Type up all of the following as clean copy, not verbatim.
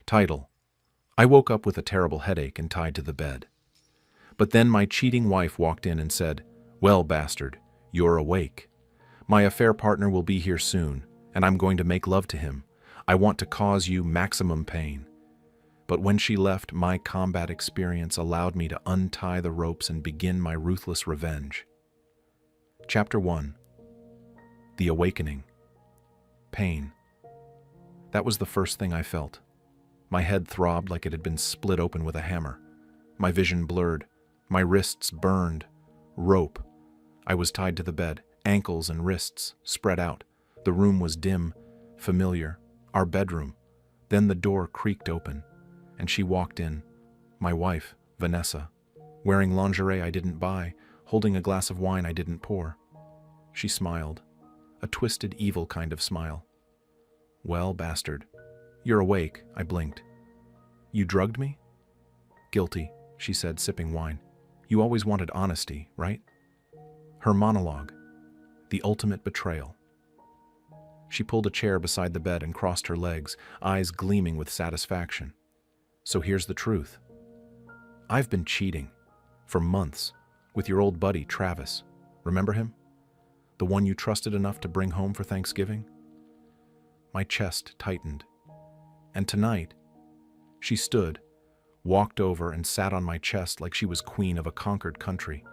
Title: I woke up with a terrible headache and tied to the bed. But then my cheating wife walked in and said, "Well, bastard, you're awake. My affair partner will be here soon, and I'm going to make love to him. I want to cause you maximum pain." But when she left, my combat experience allowed me to untie the ropes and begin my ruthless revenge. Chapter 1. The Awakening. Pain. That was the first thing I felt. My head throbbed like it had been split open with a hammer. My vision blurred. My wrists burned. Rope. I was tied to the bed, ankles and wrists spread out. The room was dim, familiar, our bedroom. Then the door creaked open, and she walked in, my wife, Vanessa, wearing lingerie I didn't buy, holding a glass of wine I didn't pour. She smiled, a twisted, evil kind of smile. "Well, bastard, you're awake," I blinked. "You drugged me?" "Guilty," she said, sipping wine. "You always wanted honesty, right?" Her monologue, the ultimate betrayal. She pulled a chair beside the bed and crossed her legs, eyes gleaming with satisfaction. "So here's the truth. I've been cheating for months with your old buddy, Travis. Remember him? The one you trusted enough to bring home for Thanksgiving?" My chest tightened. And tonight, she stood, walked over and sat on my chest like she was queen of a conquered country.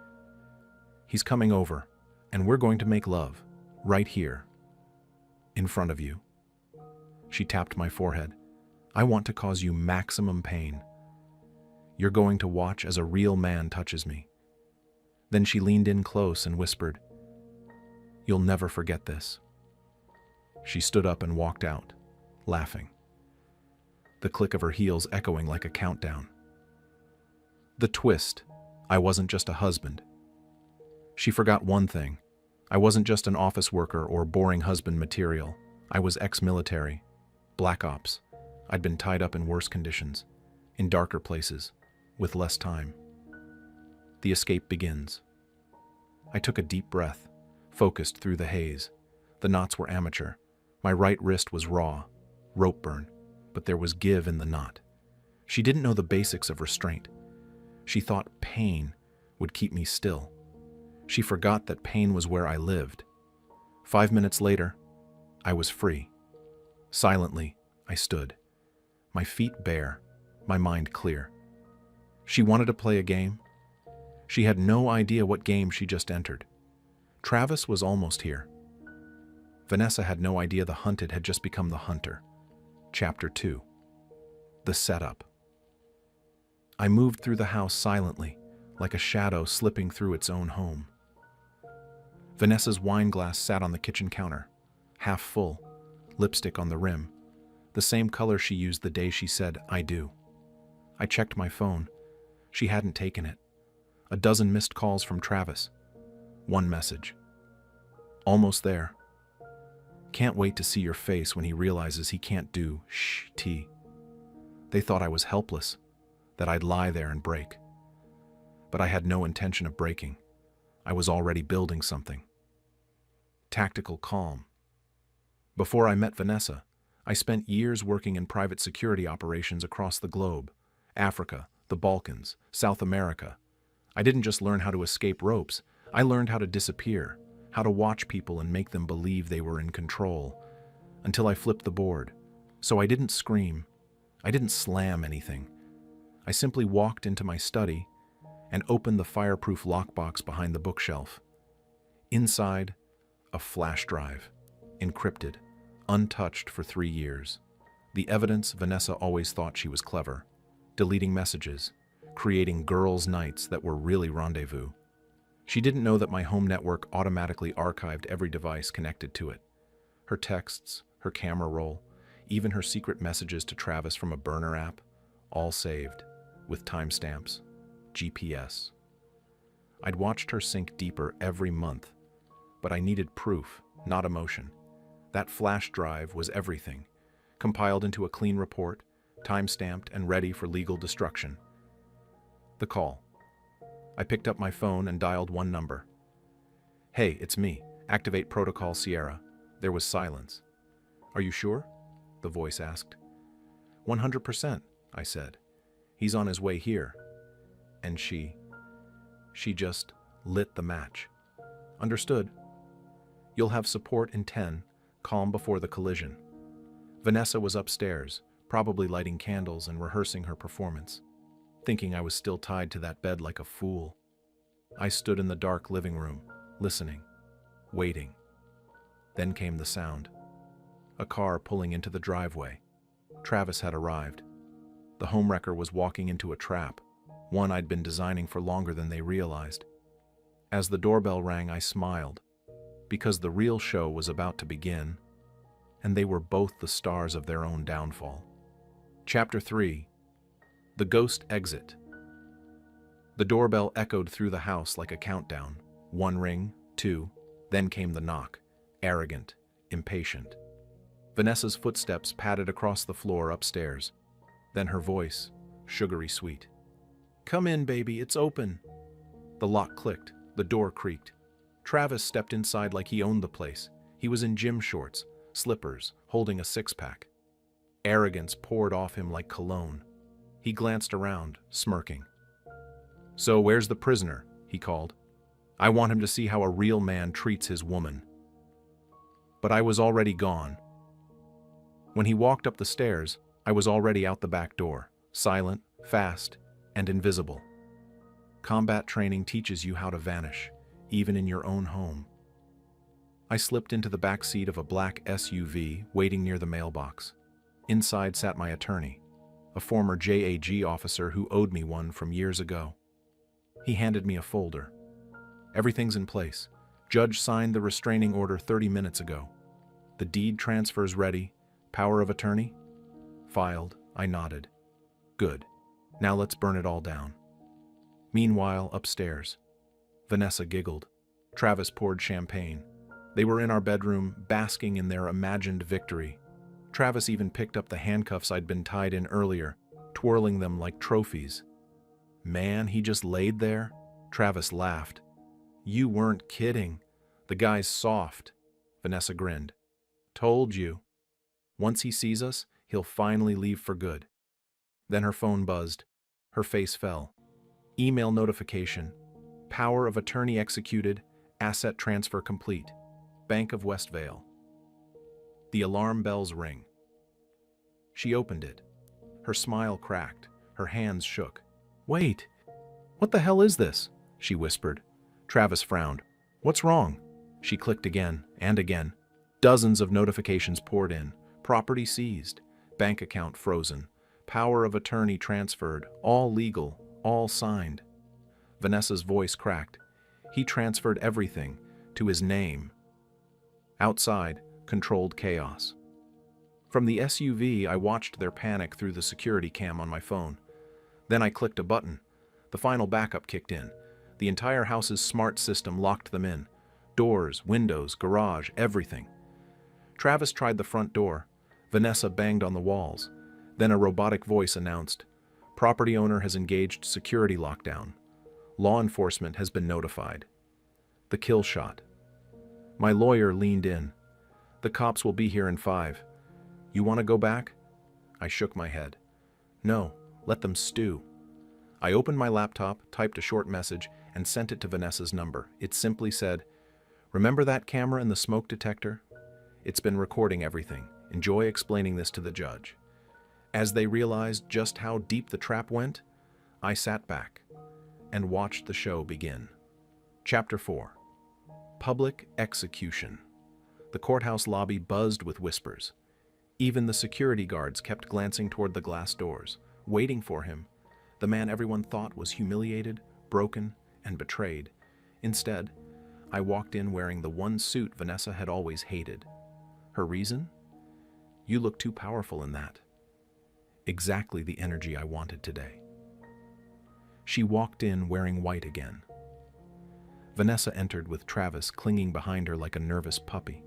"He's coming over, and we're going to make love, right here, in front of you." She tapped my forehead. "I want to cause you maximum pain. You're going to watch as a real man touches me." Then she leaned in close and whispered, "You'll never forget this." She stood up and walked out, laughing, the click of her heels echoing like a countdown. The twist: I wasn't just a husband. She forgot one thing. I wasn't just an office worker or boring husband material. I was ex-military, black ops. I'd been tied up in worse conditions, in darker places, with less time. The escape begins. I took a deep breath, focused through the haze. The knots were amateur. My right wrist was raw, rope burn, but there was give in the knot. She didn't know the basics of restraint. She thought pain would keep me still. She forgot that pain was where I lived. 5 minutes later, I was free. Silently, I stood, my feet bare, my mind clear. She wanted to play a game. She had no idea what game she just entered. Travis was almost here. Vanessa had no idea the hunted had just become the hunter. Chapter 2. The Setup. I moved through the house silently, like a shadow slipping through its own home. Vanessa's wine glass sat on the kitchen counter, half full, lipstick on the rim, the same color she used the day she said, "I do." I checked my phone. She hadn't taken it. A dozen missed calls from Travis. One message. "Almost there. Can't wait to see your face when he realizes he can't do sh-t." They thought I was helpless, that I'd lie there and break. But I had no intention of breaking. I was already building something. Tactical calm. Before I met Vanessa, I spent years working in private security operations across the globe, Africa, the Balkans, South America. I didn't just learn how to escape ropes, I learned how to disappear, how to watch people and make them believe they were in control, until I flipped the board. So I didn't scream, I didn't slam anything. I simply walked into my study and opened the fireproof lockbox behind the bookshelf. Inside, a flash drive, encrypted, untouched for 3 years. The evidence Vanessa always thought she was clever, deleting messages, creating girls' nights that were really rendezvous. She didn't know that my home network automatically archived every device connected to it. Her texts, her camera roll, even her secret messages to Travis from a burner app, all saved, with timestamps, GPS. I'd watched her sink deeper every month, but I needed proof, not emotion. That flash drive was everything, compiled into a clean report, time-stamped and ready for legal destruction. The call. I picked up my phone and dialed one number. "Hey, it's me. Activate Protocol Sierra." There was silence. "Are you sure?" the voice asked. 100%, I said. He's on his way here. And she just lit the match. Understood. You'll have support in 10, calm before the collision. Vanessa was upstairs, probably lighting candles and rehearsing her performance, thinking I was still tied to that bed like a fool. I stood in the dark living room, listening, waiting. Then came the sound. A car pulling into the driveway. Travis had arrived. The homewrecker was walking into a trap, one I'd been designing for longer than they realized. As the doorbell rang, I smiled, because the real show was about to begin, and they were both the stars of their own downfall. Chapter 3. The Ghost Exit. The doorbell echoed through the house like a countdown. 1 ring, 2, then came the knock, arrogant, impatient. Vanessa's footsteps padded across the floor upstairs. Then her voice, sugary sweet. "Come in, baby, it's open." The lock clicked, the door creaked. Travis stepped inside like he owned the place. He was in gym shorts, slippers, holding a six-pack. Arrogance poured off him like cologne. He glanced around, smirking. "So where's the prisoner?" he called. "I want him to see how a real man treats his woman." But I was already gone. When he walked up the stairs, I was already out the back door, silent, fast, and invisible. Combat training teaches you how to vanish, even in your own home. I slipped into the back seat of a black SUV waiting near the mailbox. Inside sat my attorney, a former JAG officer who owed me one from years ago. He handed me a folder. "Everything's in place. Judge signed the restraining order 30 minutes ago. The deed transfer's ready. Power of attorney?" Filed, I nodded. "Good. Now let's burn it all down." Meanwhile, upstairs, Vanessa giggled. Travis poured champagne. They were in our bedroom, basking in their imagined victory. Travis even picked up the handcuffs I'd been tied in earlier, twirling them like trophies. "Man, he just laid there?" Travis laughed. "You weren't kidding. The guy's soft." Vanessa grinned. "Told you. Once he sees us, he'll finally leave for good." Then her phone buzzed. Her face fell. Email notification. Power of attorney executed. Asset transfer complete. Bank of Westvale. The alarm bells ring. She opened it. Her smile cracked. Her hands shook. "Wait! What the hell is this?" she whispered. Travis frowned. "What's wrong?" She clicked again and again. Dozens of notifications poured in. Property seized. Bank account frozen. Power of attorney transferred. All legal. All signed. Vanessa's voice cracked. He transferred everything to his name. Outside, controlled chaos. From the SUV, I watched their panic through the security cam on my phone. Then I clicked a button. The final backup kicked in. The entire house's smart system locked them in. Doors, windows, garage, everything. Travis tried the front door. Vanessa banged on the walls. Then a robotic voice announced, "Property owner has engaged security lockdown. Law enforcement has been notified." The kill shot. My lawyer leaned in. "The cops will be here in 5. You want to go back?" I shook my head. "No, let them stew." I opened my laptop, typed a short message, and sent it to Vanessa's number. It simply said, "Remember that camera and the smoke detector? It's been recording everything. Enjoy explaining this to the judge." As they realized just how deep the trap went, I sat back and watched the show begin. Chapter 4. Public Execution. The courthouse lobby buzzed with whispers. Even the security guards kept glancing toward the glass doors, waiting for him, the man everyone thought was humiliated, broken, and betrayed. Instead, I walked in wearing the one suit Vanessa had always hated. Her reason? "You look too powerful in that." Exactly the energy I wanted today. She walked in wearing white again. Vanessa entered with Travis clinging behind her like a nervous puppy.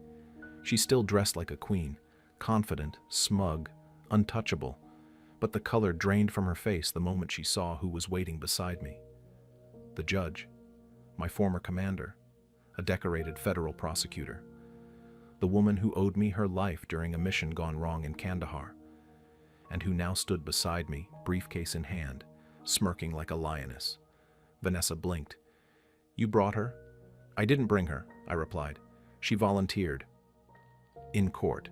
She still dressed like a queen, confident, smug, untouchable, but the color drained from her face the moment she saw who was waiting beside me. The judge, my former commander, a decorated federal prosecutor. The woman who owed me her life during a mission gone wrong in Kandahar. and who now stood beside me, briefcase in hand, smirking like a lioness. Vanessa blinked. "You brought her?" "I didn't bring her," I replied. "She volunteered." In court.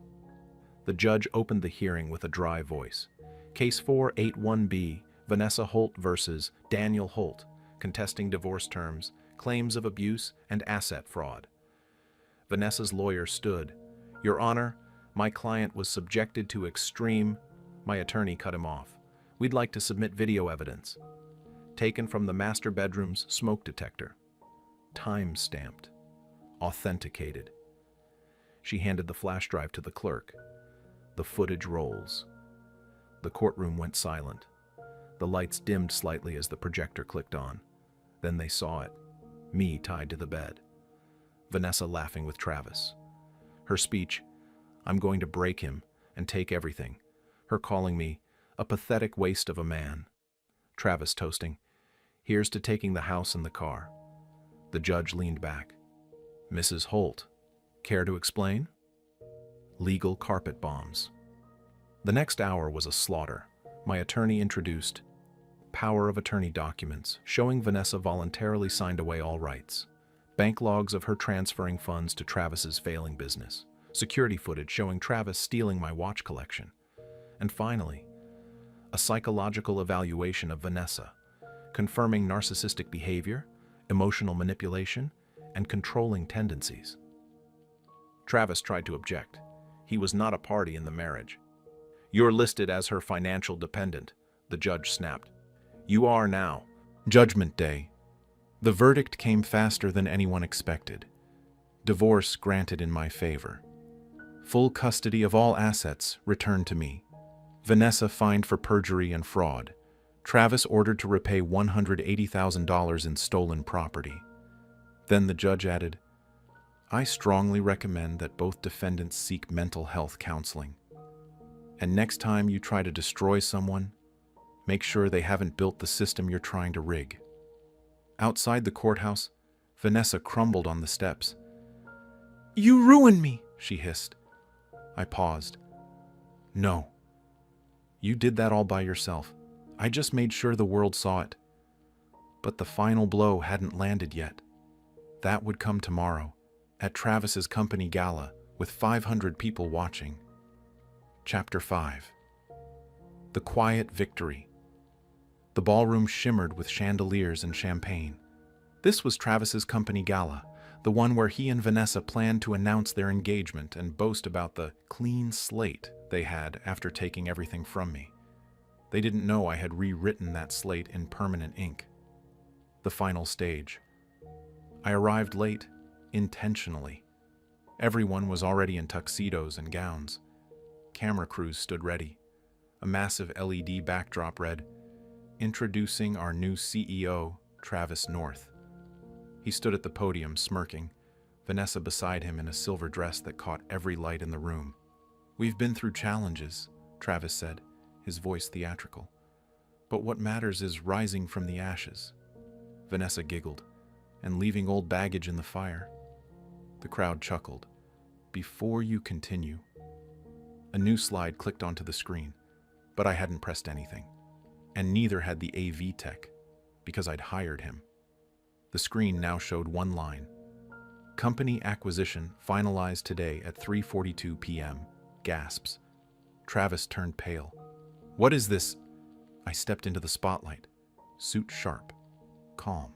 The judge opened the hearing with a dry voice. Case 481B, Vanessa Holt versus Daniel Holt, contesting divorce terms, claims of abuse, and asset fraud. Vanessa's lawyer stood. "Your Honor, my client was subjected to extreme..." My attorney cut him off. "We'd like to submit video evidence." Taken from the master bedroom's smoke detector. Time-stamped. Authenticated. She handed the flash drive to the clerk. The footage rolls. The courtroom went silent. The lights dimmed slightly as the projector clicked on. Then they saw it. Me tied to the bed. Vanessa laughing with Travis. Her speech, "I'm going to break him and take everything." Her calling me a pathetic waste of a man. Travis toasting, "Here's to taking the house and the car." The judge leaned back. "Mrs. Holt, care to explain?" Legal carpet bombs. The next hour was a slaughter. My attorney introduced power of attorney documents showing Vanessa voluntarily signed away all rights, bank logs of her transferring funds to Travis's failing business, security footage showing Travis stealing my watch collection, and finally, a psychological evaluation of Vanessa, confirming narcissistic behavior, emotional manipulation, and controlling tendencies. Travis tried to object. He was not a party in the marriage. "You're listed as her financial dependent," the judge snapped. "You are now." Judgment Day. The verdict came faster than anyone expected. Divorce granted in my favor. Full custody of all assets returned to me. Vanessa fined for perjury and fraud. Travis ordered to repay $180,000 in stolen property. Then the judge added, "I strongly recommend that both defendants seek mental health counseling. And next time you try to destroy someone, make sure they haven't built the system you're trying to rig." Outside the courthouse, Vanessa crumbled on the steps. "You ruined me," she hissed. I paused. "No. You did that all by yourself. I just made sure the world saw it." But the final blow hadn't landed yet. That would come tomorrow, at Travis's company gala, with 500 people watching. Chapter 5. The Quiet Victory. The ballroom shimmered with chandeliers and champagne. This was Travis's company gala, the one where he and Vanessa planned to announce their engagement and boast about the clean slate they had after taking everything from me. They didn't know I had rewritten that slate in permanent ink. The final stage. I arrived late, intentionally. Everyone was already in tuxedos and gowns. Camera crews stood ready. A massive LED backdrop read, "Introducing our new CEO, Travis North." He stood at the podium, smirking, Vanessa beside him in a silver dress that caught every light in the room. "We've been through challenges," Travis said, his voice theatrical. "But what matters is rising from the ashes." Vanessa giggled, "And leaving old baggage in the fire." The crowd chuckled. "Before you continue..." A new slide clicked onto the screen, but I hadn't pressed anything. And neither had the AV tech, because I'd hired him. The screen now showed one line. "Company acquisition finalized today at 3:42 p.m. Gasps. Travis turned pale. "What is this?" I stepped into the spotlight. Suit sharp. Calm.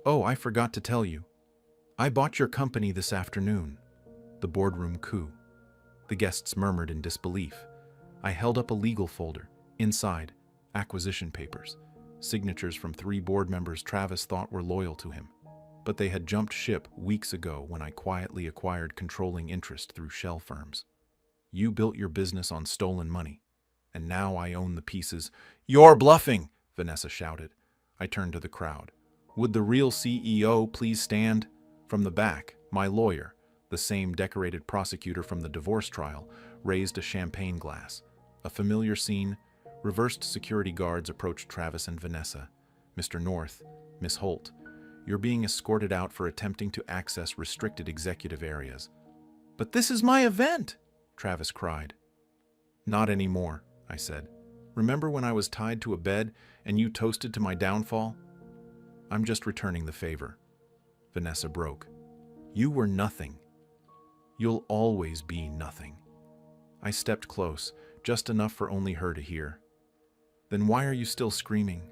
"Oh, I forgot to tell you. I bought your company this afternoon." The boardroom coo. The guests murmured in disbelief. I held up a legal folder. Inside, acquisition papers. Signatures from 3 board members Travis thought were loyal to him. But they had jumped ship weeks ago when I quietly acquired controlling interest through shell firms. "You built your business on stolen money, and now I own the pieces." "You're bluffing!" Vanessa shouted. I turned to the crowd. "Would the real CEO please stand?" From the back, my lawyer, the same decorated prosecutor from the divorce trial, raised a champagne glass. A familiar scene. Reversed security guards approached Travis and Vanessa. "Mr. North, Miss Holt, you're being escorted out for attempting to access restricted executive areas." "But this is my event!" Travis cried. "Not anymore," I said. Remember when I was tied to a bed and you toasted to my downfall? I'm just returning the favor. Vanessa broke. You were nothing. You'll always be nothing. I stepped close, just enough for only her to hear. Then why are you still screaming?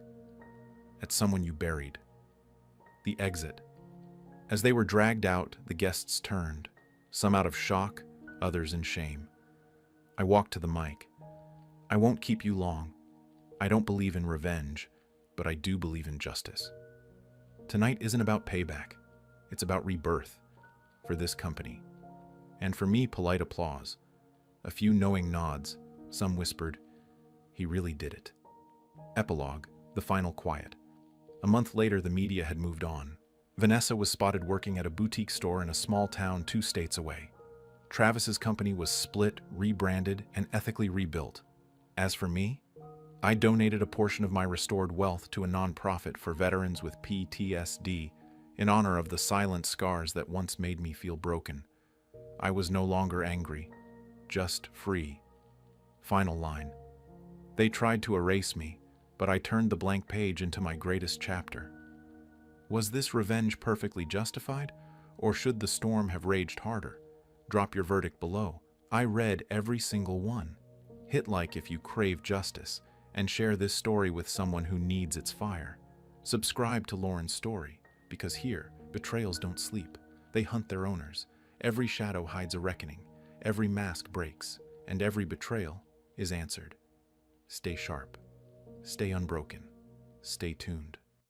At someone you buried. The exit. As they were dragged out, the guests turned, some out of shock, others in shame. I walked to the mic. I won't keep you long. I don't believe in revenge, but I do believe in justice. Tonight isn't about payback. It's about rebirth for this company. And for me, polite applause. A few knowing nods. Some whispered, he really did it. Epilogue, the final quiet. A month later, the media had moved on. Vanessa was spotted working at a boutique store in a small town 2 states away. Travis's company was split, rebranded, and ethically rebuilt. As for me, I donated a portion of my restored wealth to a nonprofit for veterans with PTSD in honor of the silent scars that once made me feel broken. I was no longer angry, just free. Final line. They tried to erase me, but I turned the blank page into my greatest chapter. Was this revenge perfectly justified, or should the storm have raged harder? Drop your verdict below. I read every single one. Hit like if you crave justice, and share this story with someone who needs its fire. Subscribe to Lauren's story, because here, betrayals don't sleep. They hunt their owners. Every shadow hides a reckoning, every mask breaks, and every betrayal is answered. Stay sharp, stay unbroken, stay tuned.